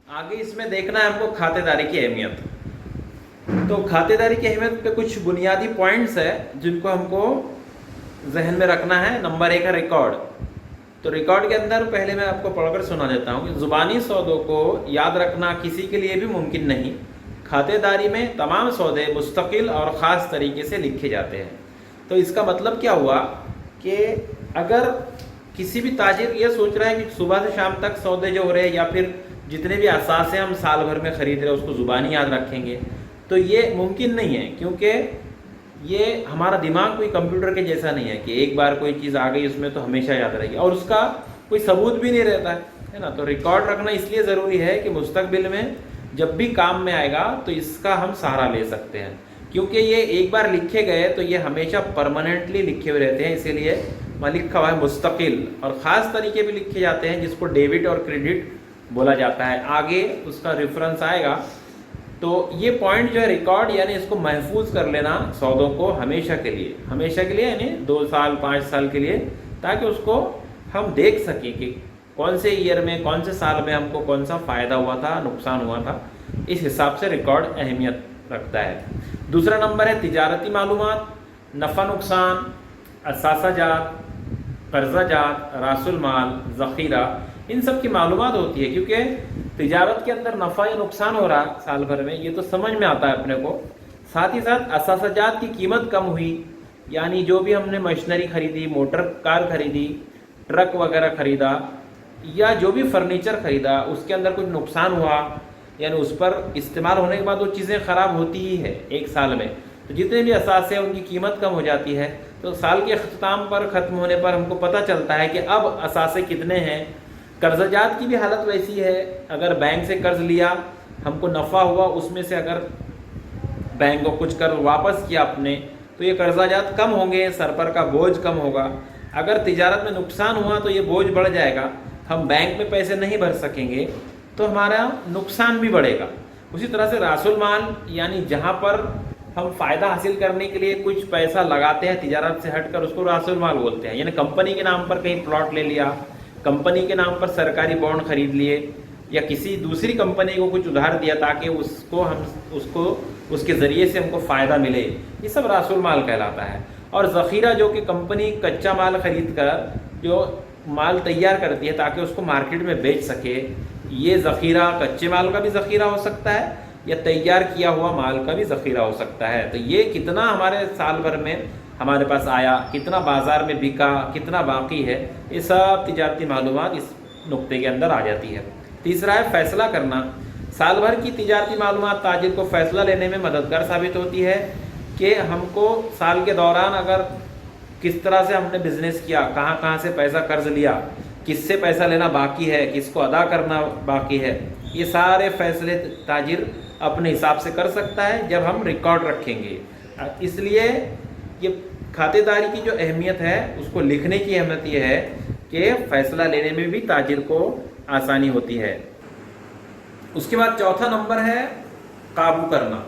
आगे इसमें देखना है हमको खातेदारी की अहमियत। तो खातेदारी की अहमियत पे कुछ बुनियादी पॉइंट्स है जिनको हमको जहन में रखना है। नंबर 1 है रिकॉर्ड। तो रिकॉर्ड के अंदर पहले मैं आपको पढ़कर सुना देता हूँ कि ज़ुबानी सौदों को याद रखना किसी के लिए भी मुमकिन नहीं। खातेदारी में तमाम सौदे मुस्तकिल और ख़ास तरीके से लिखे जाते हैं। तो इसका मतलब क्या हुआ कि अगर किसी भी ताजिर ये सोच रहा है कि सुबह से शाम तक सौदे जो हो रहे हैं या फिर जितने भी असासे हम साल भर में ख़रीद रहे हैं उसको ज़ुबानी याद रखेंगे, तो ये मुमकिन नहीं है, क्योंकि ये हमारा दिमाग कोई कंप्यूटर के जैसा नहीं है कि एक बार कोई चीज़ आ गई उसमें तो हमेशा याद रहेगी, और उसका कोई सबूत भी नहीं रहता है ना। तो रिकॉर्ड रखना इसलिए ज़रूरी है कि मुस्तकबिल में जब भी काम में आएगा तो इसका हम सहारा ले सकते हैं, क्योंकि ये एक बार लिखे गए तो ये हमेशा परमानेंटली लिखे हुए रहते हैं। इसीलिए वहाँ लिखा हुआ है मुस्तकिल, और ख़ास तरीके भी लिखे जाते हैं जिसको डेबिट और क्रेडिट बोला जाता है। आगे उसका रेफरेंस आएगा। तो ये पॉइंट जो है रिकॉर्ड, यानी इसको महफूज कर लेना सौदों को हमेशा के लिए यानी 2 साल 5 साल के लिए, ताकि उसको हम देख सकें कि कौन से ईयर में कौन से साल में हमको कौन सा फ़ायदा हुआ था, नुकसान हुआ था। इस हिसाब से रिकॉर्ड अहमियत रखता है। दूसरा नंबर है तिजारती मालूमात, नफ़ा नुकसान, असासा जात, कर्जा जात, रासुल माल, ज़ख़ीरा, इन सब की मालूमात होती है, क्योंकि तिजारत के अंदर नफ़ा या नुकसान हो रहा साल भर में ये तो समझ में आता है अपने को। साथ ही साथ असासाजात की कीमत कम हुई, यानी जो भी हमने मशीनरी खरीदी, मोटर कार खरीदी, ट्रक वगैरह खरीदा, या जो भी फर्नीचर खरीदा उसके अंदर कुछ नुकसान हुआ, यानी उस पर इस्तेमाल होने के बाद वो चीज़ें ख़राब होती ही है एक साल में, तो जितने भी असासे हैं उनकी कीमत कम हो जाती है। तो साल के अख्ताम पर ख़त्म होने पर हमको पता चलता है कि अब असासे कितने हैं। कर्ज़जात की भी हालत वैसी है। अगर बैंक से कर्ज़ लिया, हमको नफ़ा हुआ, उसमें से अगर बैंक को कुछ कर्ज वापस किया आपने, तो ये कर्ज़जात कम होंगे, सर पर का बोझ कम होगा। अगर तिजारत में नुकसान हुआ तो ये बोझ बढ़ जाएगा, हम बैंक में पैसे नहीं भर सकेंगे, तो हमारा नुकसान भी बढ़ेगा। उसी तरह से रासुल माल, यानी जहाँ पर हम फ़ायदा हासिल करने के लिए कुछ पैसा लगाते हैं तिजारत से हटकर, उसको रासुल माल बोलते हैं। यानी कंपनी के नाम पर कहीं प्लॉट ले लिया, कंपनी के नाम पर सरकारी बॉन्ड खरीद लिए, या किसी दूसरी कंपनी को कुछ उधार दिया ताकि उसको उसके ज़रिए से हमको फ़ायदा मिले, ये सब रासुल माल कहलाता है। और ज़ख़ीरा, जो कि कंपनी कच्चा माल ख़रीद कर जो माल तैयार करती है ताकि उसको मार्केट में बेच सके, ये ज़ख़ीरा कच्चे माल का भी ज़ख़ीरा हो सकता है या तैयार किया हुआ माल का भी ज़ख़ीरा हो सकता है। तो ये कितना हमारे साल भर में हमारे पास आया, कितना बाज़ार में बिका, कितना बाकी है, ये सब तिजारती मालूमात इस नुक्ते के अंदर आ जाती है। तीसरा है फ़ैसला करना। साल भर की तिजारती मालूमात ताजिर को फ़ैसला लेने में मददगार साबित होती है कि हमको साल के दौरान अगर किस तरह से हमने बिज़नेस किया, कहाँ कहाँ से पैसा कर्ज लिया, किससे पैसा लेना बाकी है, किसको अदा करना बाकी है, ये सारे फैसले ताजिर अपने हिसाब से कर सकता है जब हम रिकॉर्ड रखेंगे। इसलिए ये खातेदारी की जो अहमियत है उसको लिखने की अहमियत ये है कि फ़ैसला लेने में भी ताजिर को आसानी होती है। उसके बाद चौथा नंबर है काबू करना।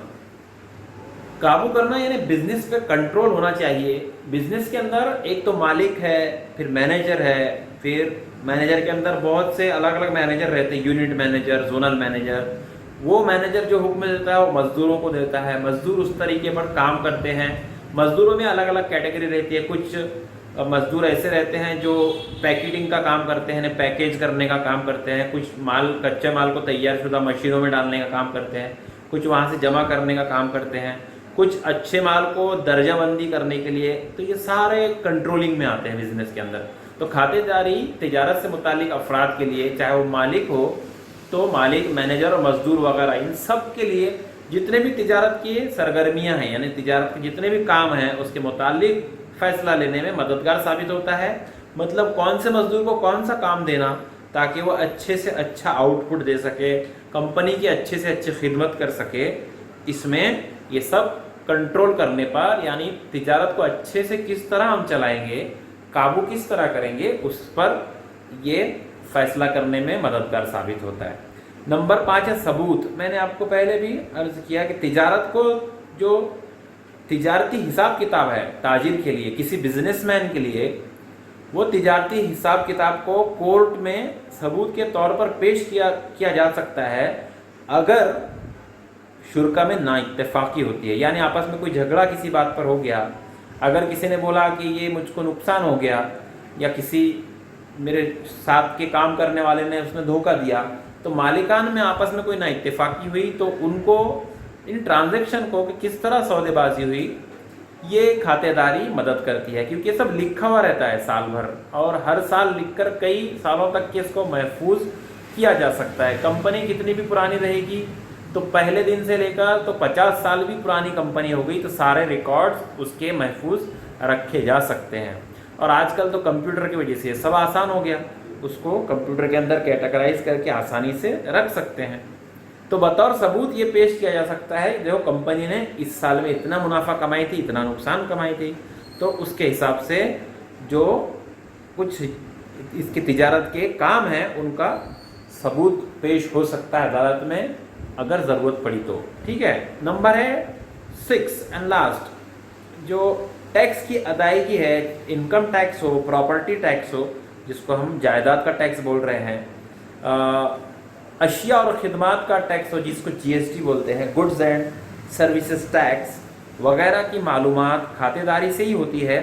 काबू करना यानी बिजनेस पे कंट्रोल होना चाहिए। बिजनेस के अंदर एक तो मालिक है, फिर मैनेजर है, फिर मैनेजर के अंदर बहुत से अलग अलग मैनेजर रहते हैं, यूनिट मैनेजर, जोनल मैनेजर। वो मैनेजर जो हुक्म देता है वो मज़दूरों को देता है, मज़दूर उस तरीके पर काम करते हैं। मज़दूरों में अलग अलग कैटेगरी रहती है। कुछ मज़दूर ऐसे रहते हैं जो पैकेटिंग का काम करते हैं, पैकेज करने का काम करते हैं, कुछ माल कच्चे माल को तैयार शुदा मशीनों में डालने का काम करते हैं, कुछ वहाँ से जमा करने का काम करते हैं, कुछ अच्छे माल को दर्जाबंदी करने के लिए। तो ये सारे कंट्रोलिंग में आते हैं बिजनेस के अंदर। तो खातेदारी तिजारत से मुतालिक अफराद के लिए, चाहे वो मालिक हो तो मालिक, मैनेजर और मज़दूर वगैरह, इन सब के लिए जितने भी तिजारत की सरगर्मियां हैं, यानी तिजारत के जितने भी काम हैं, उसके मुतालिक फ़ैसला लेने में मददगार साबित होता है। मतलब कौन से मज़दूर को कौन सा काम देना ताकि वो अच्छे से अच्छा आउटपुट दे सके, कंपनी की अच्छे से अच्छी खिदमत कर सके। इसमें ये सब कंट्रोल करने पर, यानी तिजारत को अच्छे से किस तरह हम चलाएंगे, काबू किस तरह करेंगे, उस पर ये फैसला करने में मददगार साबित होता है। नंबर 5 है सबूत। मैंने आपको पहले भी अर्ज किया कि तिजारत को, जो तिजारती हिसाब किताब है ताजिर के लिए, किसी बिजनेसमैन के लिए, वो तिजारती हिसाब किताब को कोर्ट में सबूत के तौर पर पेश किया जा सकता है अगर शुरा में ना इत्तेफाकी होती है, यानी आपस में कोई झगड़ा किसी बात पर हो गया, अगर किसी ने बोला कि ये मुझको नुकसान हो गया या किसी मेरे साथ के काम करने वाले ने उसने धोखा दिया, तो मालिकान में आपस में कोई ना इत्तेफाकी हुई तो उनको इन ट्रांजैक्शन को कि किस तरह सौदेबाजी हुई ये खातेदारी मदद करती है, क्योंकि ये सब लिखा हुआ रहता है साल भर और हर साल लिखकर कई सालों तक के इसको महफूज किया जा सकता है। कंपनी कितनी भी पुरानी रहेगी तो पहले दिन से लेकर तो 50 साल भी पुरानी कंपनी हो गई तो सारे रिकॉर्ड्स उसके महफूज रखे जा सकते हैं। और आजकल तो कंप्यूटर की वजह से सब आसान हो गया, उसको कंप्यूटर के अंदर कैटेगराइज करके आसानी से रख सकते हैं। तो बतौर सबूत ये पेश किया जा सकता है देखो कंपनी ने इस साल में इतना मुनाफा कमाई थी, इतना नुकसान कमाई थी, तो उसके हिसाब से जो कुछ इसकी तिजारत के काम हैं उनका सबूत पेश हो सकता है अदालत में अगर ज़रूरत पड़ी तो। ठीक है। नंबर है 6 एंड लास्ट, जो टैक्स की अदायगी है, इनकम टैक्स हो, प्रॉपर्टी टैक्स हो, जिसको हम जायदाद का टैक्स बोल रहे हैं, अशिया और खिदमात का टैक्स हो जिसको जीएसटी बोलते हैं, गुड्स एंड सर्विसेज टैक्स वगैरह की मालूमात खातेदारी से ही होती है।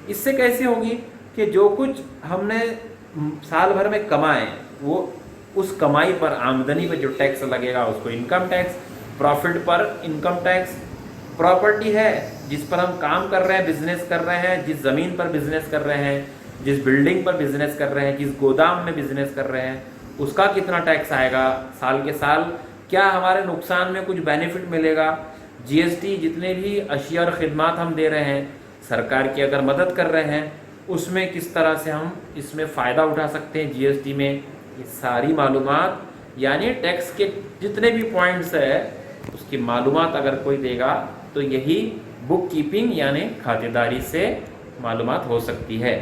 इससे कैसे होगी कि जो कुछ हमने साल भर में कमाए वो उस कमाई पर, आमदनी पर जो टैक्स लगेगा उसको इनकम टैक्स, प्रॉफिट पर इनकम टैक्स, प्रॉपर्टी है जिस पर हम काम कर रहे हैं, बिजनेस कर रहे हैं, जिस ज़मीन पर बिजनेस कर रहे हैं, जिस बिल्डिंग पर बिजनेस कर रहे हैं, जिस गोदाम में बिजनेस कर रहे हैं, उसका कितना टैक्स आएगा साल के साल, क्या हमारे नुकसान में कुछ बेनिफिट मिलेगा, जीएसटी जितने भी अशिया और खिदमात हम दे रहे हैं, सरकार की अगर मदद कर रहे हैं उसमें किस तरह से हम इसमें फ़ायदा उठा सकते हैं जीएसटी में, ये सारी मालूमात यानी टैक्स के जितने भी पॉइंट्स है उसकी मालूमात अगर कोई देगा तो यही बुक कीपिंग यानी खातेदारी से मालूमात हो सकती है।